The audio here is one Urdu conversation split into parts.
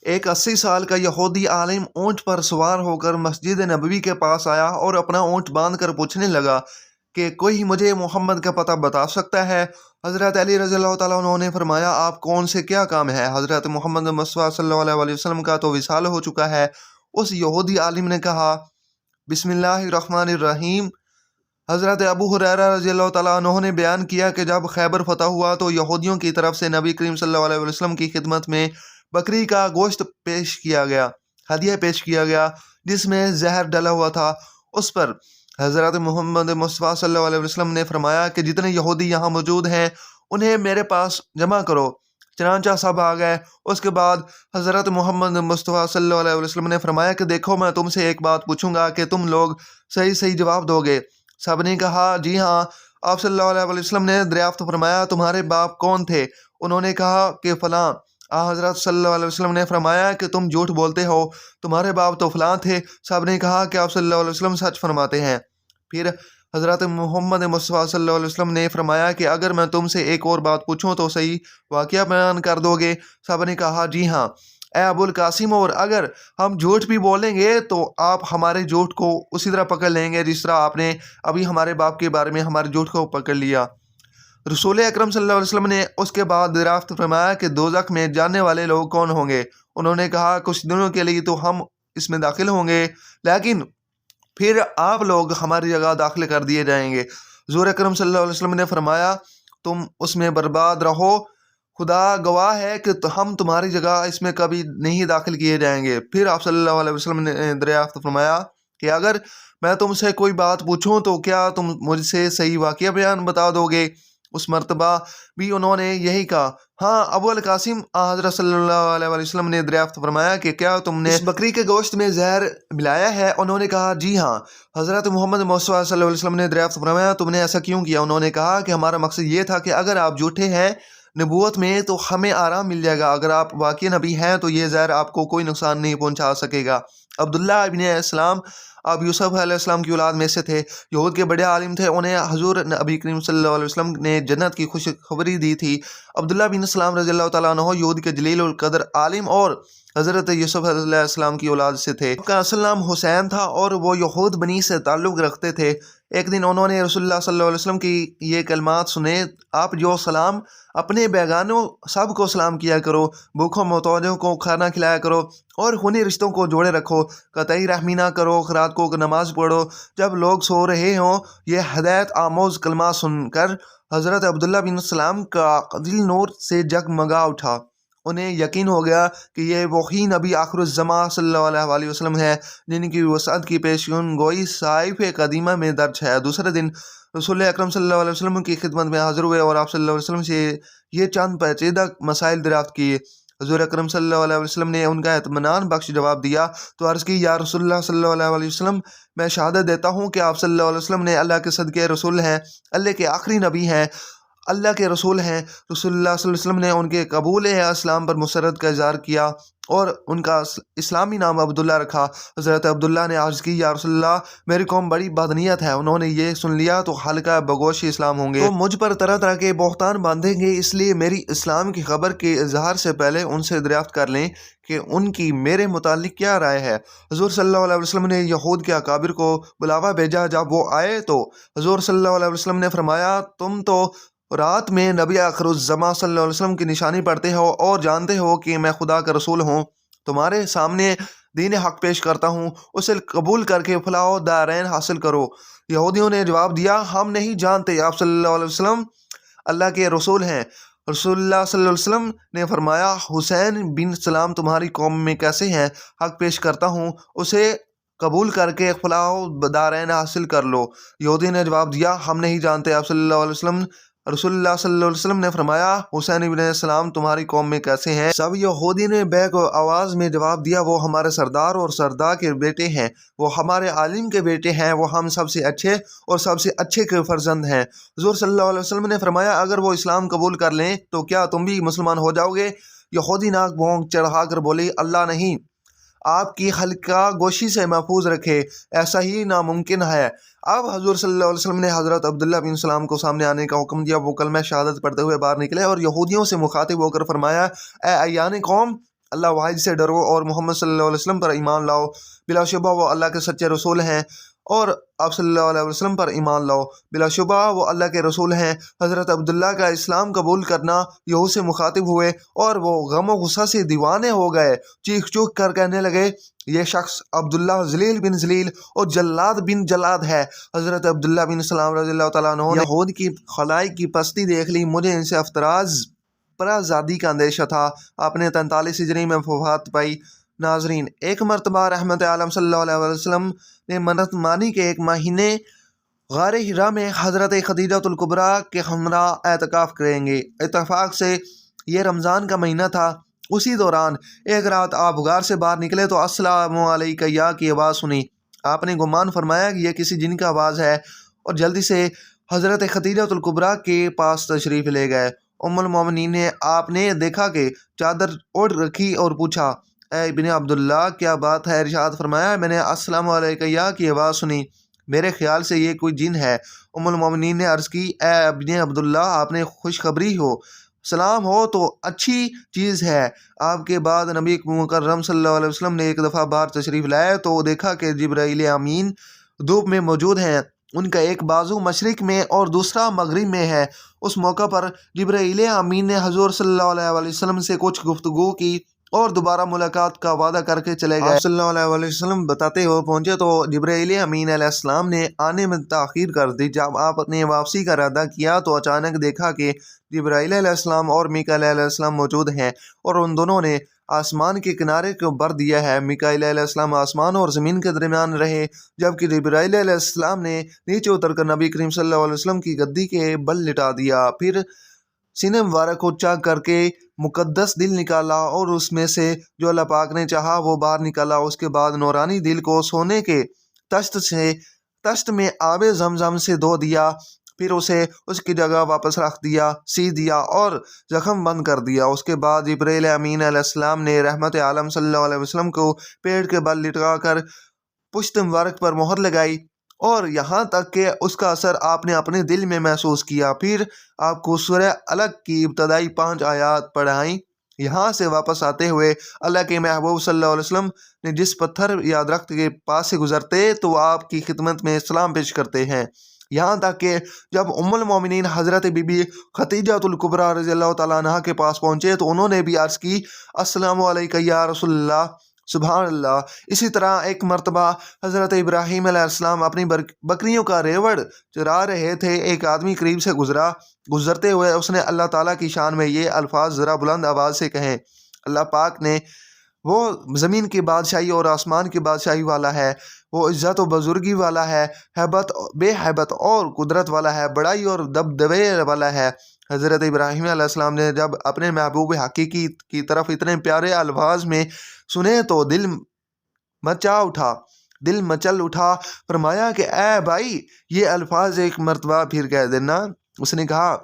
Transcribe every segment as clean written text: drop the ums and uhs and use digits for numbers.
ایک 80 سال کا یہودی عالم اونٹ پر سوار ہو کر مسجد نبوی کے پاس آیا اور اپنا اونٹ باندھ کر پوچھنے لگا کہ کوئی مجھے محمد کا پتہ بتا سکتا ہے؟ حضرت علی رضی اللہ تعالیٰ عنہ نے فرمایا آپ کون سے کیا کام ہے؟ حضرت محمد مصطفیٰ صلی اللہ علیہ وسلم کا تو وصال ہو چکا ہے۔ اس یہودی عالم نے کہا بسم اللہ الرحمن الرحیم۔ حضرت ابو ہریرہ رضی اللہ تعالیٰ عنہ نے بیان کیا کہ جب خیبر فتح ہوا تو یہودیوں کی طرف سے نبی کریم صلی اللہ علیہ وسلم کی خدمت میں بکری کا گوشت پیش کیا گیا، ہدیہ پیش کیا گیا جس میں زہر ڈلا ہوا تھا۔ اس پر حضرت محمد مصطفیٰ صلی اللہ علیہ وسلم نے فرمایا کہ جتنے یہودی یہاں موجود ہیں انہیں میرے پاس جمع کرو۔ چنانچہ سب آ گئے۔ اس کے بعد حضرت محمد مصطفیٰ صلی اللہ علیہ وسلم نے فرمایا کہ دیکھو میں تم سے ایک بات پوچھوں گا کہ تم لوگ صحیح صحیح جواب دو گے۔ سب نے کہا جی ہاں۔ آپ صلی اللہ علیہ وسلم نے دریافت فرمایا تمہارے باپ کون تھے؟ انہوں نے کہا کہ فلاں۔ حضرت صلی اللہ علیہ وسلم نے فرمایا کہ تم جھوٹ بولتے ہو، تمہارے باپ تو فلاں تھے۔ سب نے کہا کہ آپ صلی اللہ علیہ وسلم سچ فرماتے ہیں۔ پھر حضرت محمد مصطفیٰ صلی اللہ علیہ وسلم نے فرمایا کہ اگر میں تم سے ایک اور بات پوچھوں تو صحیح واقعہ بیان کر دو گے؟ سب نے کہا جی ہاں۔ اے ابو القاسم، اور اگر ہم جھوٹ بھی بولیں گے تو آپ ہمارے جھوٹ کو اسی طرح پکڑ لیں گے جس طرح آپ نے ابھی ہمارے باپ کے بارے میں ہمارے جھوٹ کو پکڑ لیا۔ رسول اکرم صلی اللہ علیہ وسلم نے اس کے بعد دریافت فرمایا کہ دوزخ میں جانے والے لوگ کون ہوں گے؟ انہوں نے کہا کچھ دنوں کے لیے تو ہم اس میں داخل ہوں گے، لیکن پھر آپ لوگ ہماری جگہ داخل کر دیے جائیں گے۔ حضور اکرم صلی اللہ علیہ وسلم نے فرمایا تم اس میں برباد رہو، خدا گواہ ہے کہ ہم تمہاری جگہ اس میں کبھی نہیں داخل کیے جائیں گے۔ پھر آپ صلی اللہ علیہ وسلم نے دریافت فرمایا کہ اگر میں تم سے کوئی بات پوچھوں تو کیا تم مجھ سے صحیح واقعہ بیان بتا دو گے؟ اس مرتبہ بھی انہوں نے یہی کہا ہاں ابو القاسم۔ حضرت صلی اللہ علیہ وسلم نے دریافت فرمایا کہ کیا تم نے اس بکری کے گوشت میں زہر ملایا ہے؟ انہوں نے کہا جی ہاں۔ حضرت محمد مصطفیٰ صلی اللہ علیہ وسلم نے دریافت فرمایا تم نے ایسا کیوں کیا؟ انہوں نے کہا کہ ہمارا مقصد یہ تھا کہ اگر آپ جھوٹے ہیں نبوت میں تو ہمیں آرام مل جائے گا، اگر آپ واقعی نبی ہیں تو یہ زہر آپ کو کوئی نقصان نہیں پہنچا سکے گا۔ عبداللہ ابن اسلام اب یوسف علیہ السلام کی اولاد میں سے تھے، یہود کے بڑے عالم تھے۔ انہیں حضور نبی کریم صلی اللہ علیہ وسلم نے جنت کی خوشخبری دی تھی۔ عبداللہ بن اسلام رضی اللہ تعالیٰ عنہ یہود کے جلیل القدر عالم اور حضرت یوسف علیہ السلام کی اولاد سے تھے۔ ان کا اصل نام حسین تھا اور وہ یہود بنی سے تعلق رکھتے تھے۔ ایک دن انہوں نے رسول اللہ صلی اللہ علیہ وسلم کی یہ کلمات سنے، آپ جو سلام اپنے بیگانوں سب کو سلام کیا کرو، بھوکوں محتاجوں کو کھانا کھلایا کرو اور خونی رشتوں کو جوڑے رکھو، قطعی رحمی نہ کرو، رات کو نماز پڑھو جب لوگ سو رہے ہوں۔ یہ ہدایت آموز کلمات سن کر حضرت عبداللہ بن سلام کا دل نور سے جگمگا اٹھا۔ انہیں یقین ہو گیا کہ یہ وہی نبی آخر الزماں صلی اللہ علیہ وسلم ہے جن کی وسعت کی پیشین گوئی صحائف قدیمہ میں درج ہے۔ دوسرے دن رسول اکرم صلی اللہ علیہ وسلم کی خدمت میں حاضر ہوئے اور آپ صلی اللہ علیہ وسلم سے یہ چند پیچیدہ مسائل دریافت کیے۔ حضور اکرم صلی اللہ علیہ وسلم نے ان کا اطمینان بخش جواب دیا تو عرض کی یا رسول اللہ صلی اللہ علیہ وسلم، میں شہادت دیتا ہوں کہ آپ صلی اللہ علیہ وسلم نے اللہ کے صدقے رسول ہیں، اللہ کے آخری نبی ہیں، اللہ کے رسول ہیں۔ رسول اللہ صلی اللہ علیہ وسلم نے ان کے قبول اسلام پر مسرت کا اظہار کیا اور ان کا اسلامی نام عبداللہ رکھا۔ حضرت عبداللہ نے عرض کی یا رسول اللہ، میری قوم بڑی بدنیت ہے، انہوں نے یہ سن لیا تو حلقہ بگوش اسلام ہوں گے، تو مجھ پر طرح طرح کے بہتان باندھیں گے، اس لیے میری اسلام کی خبر کے اظہار سے پہلے ان سے دریافت کر لیں کہ ان کی میرے متعلق کیا رائے ہے۔ حضور صلی اللہ علیہ وسلم نے یہود کے اکابر کو بلاوا بھیجا۔ جب وہ آئے تو حضور صلی اللہ علیہ وسلم نے فرمایا تم تو رات میں نبی آخر الزماں صلی اللہ علیہ وسلم کی نشانی پڑھتے ہو اور جانتے ہو کہ میں خدا کا رسول ہوں، تمہارے سامنے دین حق پیش کرتا ہوں، اسے قبول کر کے فلاح و دارین حاصل کرو۔ یہودیوں نے جواب دیا ہم نہیں جانتے آپ صلی اللہ علیہ وسلم اللہ کے رسول ہیں۔ رسول اللہ صلی اللہ علیہ وسلم نے فرمایا حسین بن سلام تمہاری قوم میں کیسے ہیں؟ حق پیش کرتا ہوں، اسے قبول کر کے فلاح و دارین حاصل کر لو۔ یہودی نے جواب دیا ہم نہیں جانتے آپ صلی اللہ علیہ وسلم۔ رسول اللہ صلی اللہ علیہ وسلم نے فرمایا حسین بن سلام تمہاری قوم میں کیسے ہیں؟ سب یہودی نے بیک آواز میں جواب دیا وہ ہمارے سردار اور سردار کے بیٹے ہیں، وہ ہمارے عالم کے بیٹے ہیں، وہ ہم سب سے اچھے اور سب سے اچھے کے فرزند ہیں۔ حضور صلی اللہ علیہ وسلم نے فرمایا اگر وہ اسلام قبول کر لیں تو کیا تم بھی مسلمان ہو جاؤ گے؟ یہودی ناک بھونک چڑھا کر بولی اللہ نہیں، آپ کی حلقہ گوشی سے محفوظ رکھے، ایسا ہی ناممکن ہے۔ اب حضور صلی اللہ علیہ وسلم نے حضرت عبداللہ بن سلام کو سامنے آنے کا حکم دیا۔ وہ کلمہ شہادت پڑھتے ہوئے باہر نکلے اور یہودیوں سے مخاطب ہو کر فرمایا اے ایان قوم، اللہ واحد سے ڈرو اور محمد صلی اللہ علیہ وسلم پر ایمان لاؤ، بلا شبہ وہ اللہ کے سچے رسول ہیں، اور آپ صلی اللہ علیہ وسلم پر ایمان لاؤ، بلا شبہ وہ اللہ کے رسول ہیں۔ حضرت عبداللہ کا اسلام قبول کرنا یہود سے مخاطب ہوئے اور وہ غم و غصہ سے دیوانے ہو گئے، چیخ چوک کر کہنے لگے یہ شخص عبداللہ ذلیل بن ذلیل اور جلاد بن جلاد ہے۔ حضرت عبداللہ بن سلام رضی اللہ تعالیٰ عنہ نے یہود کی خلائی کی پستی دیکھ لی، مجھے ان سے افتراض پر آزادی کا اندیشہ تھا۔ آپ نے 43 ہجری میں وفات پائی۔ ناظرین، ایک مرتبہ رحمت عالم صلی اللہ علیہ وسلم نے منت مانی کے ایک مہینے غار حرا میں حضرت خدیجہ الکبریٰ کے ہمراہ اعتکاف کریں گے۔ اتفاق سے یہ رمضان کا مہینہ تھا۔ اسی دوران ایک رات آپ غار سے باہر نکلے تو السلام علیکم یا کی آواز سنی۔ آپ نے گمان فرمایا کہ یہ کسی جن کا آواز ہے اور جلدی سے حضرت خدیجہ الکبریٰ کے پاس تشریف لے گئے۔ ام المومنین نے آپ نے دیکھا کہ چادر اوڑھ رکھی اور پوچھا اے ابن عبداللہ کیا بات ہے؟ ارشاد فرمایا میں نے السلام علیکم یا کی آواز سنی، میرے خیال سے یہ کوئی جن ہے۔ ام المومنین نے عرض کی اے ابن عبداللہ آپ نے خوشخبری ہو، سلام ہو تو اچھی چیز ہے۔ آپ کے بعد نبی مکرم صلی اللہ علیہ وسلم نے ایک دفعہ باہر تشریف لائے تو دیکھا کہ جبرائیل امین دھوپ میں موجود ہیں، ان کا ایک بازو مشرق میں اور دوسرا مغرب میں ہے۔ اس موقع پر جبرائیل امین نے حضور صلی اللہ علیہ وسلم سے کچھ گفتگو کی اور دوبارہ ملاقات کا وعدہ کر کے چلے گئے۔ آپ صلی اللہ علیہ وسلم بتاتے ہوئے پہنچے تو جبرائیل امین علیہ السلام نے آنے میں تاخیر کر دی۔ جب آپ نے واپسی کا ارادہ کیا تو اچانک دیکھا کہ جبرائیل علیہ السلام اور میکائیل علیہ السلام موجود ہیں اور ان دونوں نے آسمان کے کنارے کو بھر دیا ہے۔ میکائیل علیہ السلام آسمان اور زمین کے درمیان رہے، جبکہ جبرائیل علیہ السلام نے نیچے اتر کر نبی کریم صلی اللہ علیہ وسلم کی گدی کے بل لٹا دیا، پھر سینے مبارک کو چاک کر کے مقدس دل نکالا اور اس میں سے جو اللہ پاک نے چاہا وہ باہر نکالا۔ اس کے بعد نورانی دل کو سونے کے تشت میں آب زمزم سے دھو دیا، پھر اسے اس کی جگہ واپس رکھ دیا، سی دیا اور زخم بند کر دیا۔ اس کے بعد جبرائیل امین علیہ السلام نے رحمت عالم صلی اللہ علیہ وسلم کو پیڑ کے بل لٹکا کر پشت مبارک پر مہر لگائی اور یہاں تک کہ اس کا اثر آپ نے اپنے دل میں محسوس کیا۔ پھر آپ کو سورہ الگ کی ابتدائی 5 آیات پڑھائیں۔ یہاں سے واپس آتے ہوئے اللہ کے محبوب صلی اللہ علیہ وسلم نے جس پتھر یا درخت کے پاس سے گزرتے تو وہ آپ کی خدمت میں سلام پیش کرتے ہیں، یہاں تک کہ جب ام المومنین حضرت بی بی خدیجہ الکبریٰ رضی اللہ تعالیٰ عنہ کے پاس پہنچے تو انہوں نے بھی عرض کی السلام علیکم یا رسول اللہ۔ سبحان اللہ۔ اسی طرح ایک مرتبہ حضرت ابراہیم علیہ السلام اپنی بکریوں کا ریوڑ چرا رہے تھے، ایک آدمی قریب سے گزرتے ہوئے اس نے اللہ تعالیٰ کی شان میں یہ الفاظ ذرا بلند آواز سے کہیں، اللہ پاک نے وہ زمین کی بادشاہی اور آسمان کی بادشاہی والا ہے، وہ عزت و بزرگی والا ہے، بے حیبت اور قدرت والا ہے، بڑائی اور دبدبے والا ہے۔ حضرت ابراہیم علیہ السلام نے جب اپنے محبوب حقیقی کی طرف اتنے پیارے الفاظ میں سنے تو دل مچل اٹھا، فرمایا کہ اے بھائی یہ الفاظ ایک مرتبہ پھر کہہ دینا۔ اس نے کہا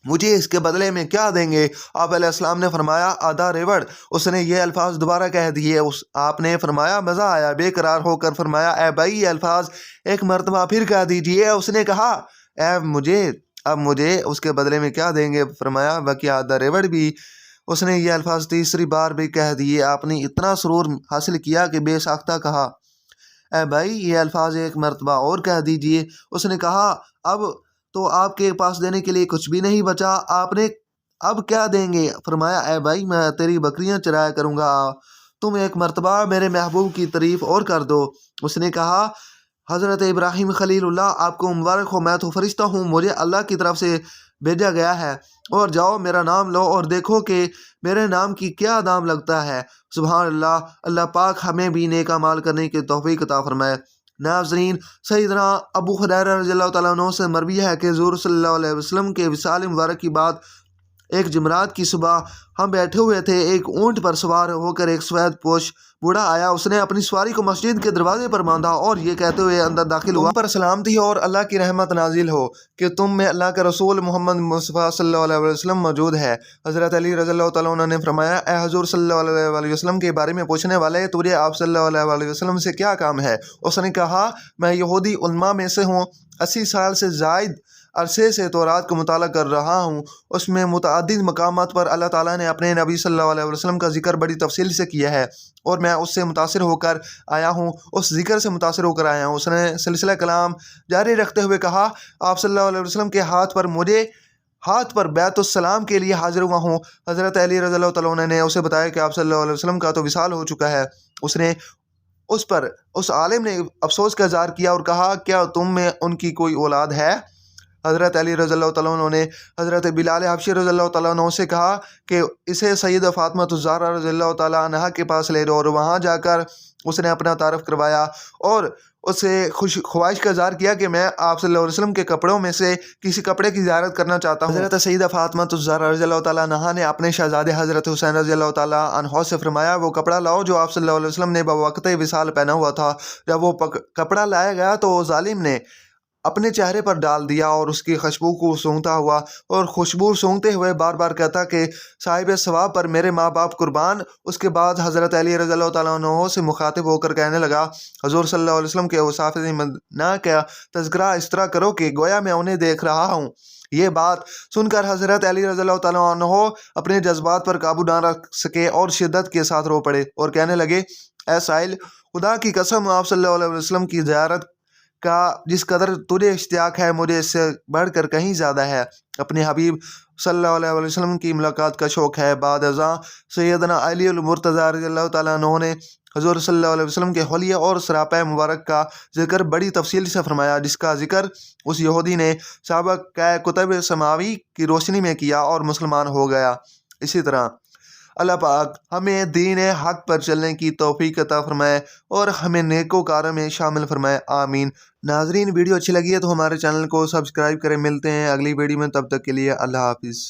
مجھے اس کے بدلے میں کیا دیں گے؟ آپ علیہ السلام نے فرمایا آدھا ریوڑ۔ اس نے یہ الفاظ دوبارہ کہہ دیے۔ آپ نے فرمایا مزہ آیا، بے قرار ہو کر فرمایا اے بھائی یہ الفاظ ایک مرتبہ پھر کہہ دیجئے۔ اس نے کہا اب مجھے اس کے بدلے میں کیا دیں گے؟ فرمایا بقیہ آدھا ریوڑ بھی۔ اس نے یہ الفاظ تیسری بار بھی کہہ دیے۔ آپ نے اتنا سرور حاصل کیا کہ بے ساختہ کہا اے بھائی یہ الفاظ ایک مرتبہ اور کہہ دیجئے۔ اس نے کہا اب تو آپ کے پاس دینے کے لیے کچھ بھی نہیں بچا، آپ نے اب کیا دیں گے؟ فرمایا اے بھائی میں تیری بکریاں چرایا کروں گا، تم ایک مرتبہ میرے محبوب کی تعریف اور کر دو۔ اس نے کہا حضرت ابراہیم خلیل اللہ آپ کو مبارک ہو، میں تو فرشتہ ہوں، مجھے اللہ کی طرف سے بھیجا گیا ہے، اور جاؤ میرا نام لو اور دیکھو کہ میرے نام کی کیا دام لگتا ہے۔ سبحان اللہ۔ اللہ پاک ہمیں بھی نیک اعمال کرنے کی توفیق عطا فرمائے۔ ناظرین، سیدنا ابو ہریرہ رضی اللہ تعالیٰ عنہ سے مروی ہے کہ حضور صلی اللہ علیہ وسلم کے وصال مبارک کی بات، ایک جمعرات کی صبح ہم بیٹھے ہوئے تھے، ایک اونٹ پر سوار ہو کر ایک سفید پوش بوڑھا آیا، اس نے اپنی سواری کو مسجد کے دروازے پر باندھا اور یہ کہتے ہوئے اندر داخل ہوا تم پر سلامتی ہو اور اللہ کی رحمت نازل ہو کہ تم میں اللہ کے رسول محمد مصطفیٰ صلی اللہ علیہ وسلم موجود ہے۔ حضرت علی رضی اللہ تعالیٰ عنہ نے فرمایا اے حضور صلی اللہ علیہ وسلم کے بارے میں پوچھنے والے، تجھے آپ صلی اللہ علیہ وسلم سے کیا کام ہے؟ اس نے کہا میں یہودی علماء میں سے ہوں، 80 سال سے زائد عرصے سے تورات کا مطالعہ کر رہا ہوں، اس میں متعدد مقامات پر اللہ تعالیٰ نے اپنے نبی صلی اللہ علیہ وسلم کا ذکر بڑی تفصیل سے کیا ہے، اور میں اس سے متاثر ہو کر آیا ہوں، اس ذکر سے متاثر ہو کر آیا ہوں۔ اس نے سلسلہ کلام جاری رکھتے ہوئے کہا، آپ صلی اللہ علیہ وسلم کے ہاتھ پر بیت السلام کے لیے حاضر ہوا ہوں۔ حضرت علی رضی اللہ تعالیٰ عنہ نے اسے بتایا کہ آپ صلی اللہ علیہ وسلم کا تو وصال ہو چکا ہے۔ اس عالم نے افسوس کا اظہار کیا اور کہا، کیا تم میں ان کی کوئی اولاد ہے؟ حضرت علی رضی اللہ تعالیٰ عنہ نے حضرت بلال حبشی رضی اللہ تعالیٰ عنہ سے کہا کہ اسے سیدہ فاطمہ الزہرا رضی اللہ تعالیٰ عنہ کے پاس لے دو، اور وہاں جا کر اس نے اپنا تعارف کروایا اور اس سے خواہش کا اظہار کیا کہ میں آپ صلی اللہ علیہ وسلم کے کپڑوں میں سے کسی کپڑے کی زیارت کرنا چاہتا ہوں۔ حضرت سیدہ فاطمہ الزہرا رضی اللہ تعالیٰ عنہ نے اپنے شہزادے حضرت حسین رضی اللہ تعالیٰ عنہ سے فرمایا، وہ کپڑا لاؤ جو آپ صلی اللہ علیہ وسلم نے بوقت وصال پہنا ہوا تھا۔ جب وہ کپڑا لایا گیا تو ظالم نے اپنے چہرے پر ڈال دیا اور اس کی خوشبو کو سونگتا ہوا، اور خوشبو سونگتے ہوئے بار بار کہتا کہ صاحب ثواب پر میرے ماں باپ قربان۔ اس کے بعد حضرت علی رضی اللہ تعالیٰ عنہ سے مخاطب ہو کر کہنے لگا، حضور صلی اللہ علیہ وسلم کے اوصاف مدینہ کا تذکرہ اس طرح کرو کہ گویا میں انہیں دیکھ رہا ہوں۔ یہ بات سن کر حضرت علی رضی اللہ تعالیٰ عنہ اپنے جذبات پر قابو نہ رکھ سکے اور شدت کے ساتھ رو پڑے اور کہنے لگے، اے سائل، خدا کی قسم، آپ صلی اللہ علیہ وسلم کی زیارت کا جس قدر تجھے اشتیاق ہے مجھے اس سے بڑھ کر کہیں زیادہ ہے۔ اپنے حبیب صلی اللہ علیہ وسلم کی ملاقات کا شوق ہے۔ بعد ازاں سیدنا علی المرتضیٰ رضی اللہ تعالیٰ عنہ نے حضور صلی اللہ علیہ وسلم کے حلیے اور سراپہ مبارک کا ذکر بڑی تفصیل سے فرمایا، جس کا ذکر اس یہودی نے سابق کتب سماوی کی روشنی میں کیا اور مسلمان ہو گیا۔ اسی طرح اللہ پاک ہمیں دین حق پر چلنے کی توفیق عطا فرمائے اور ہمیں نیکوکاروں میں شامل فرمائے، آمین۔ ناظرین، ویڈیو اچھی لگی ہے تو ہمارے چینل کو سبسکرائب کریں۔ ملتے ہیں اگلی ویڈیو میں، تب تک کے لیے اللہ حافظ۔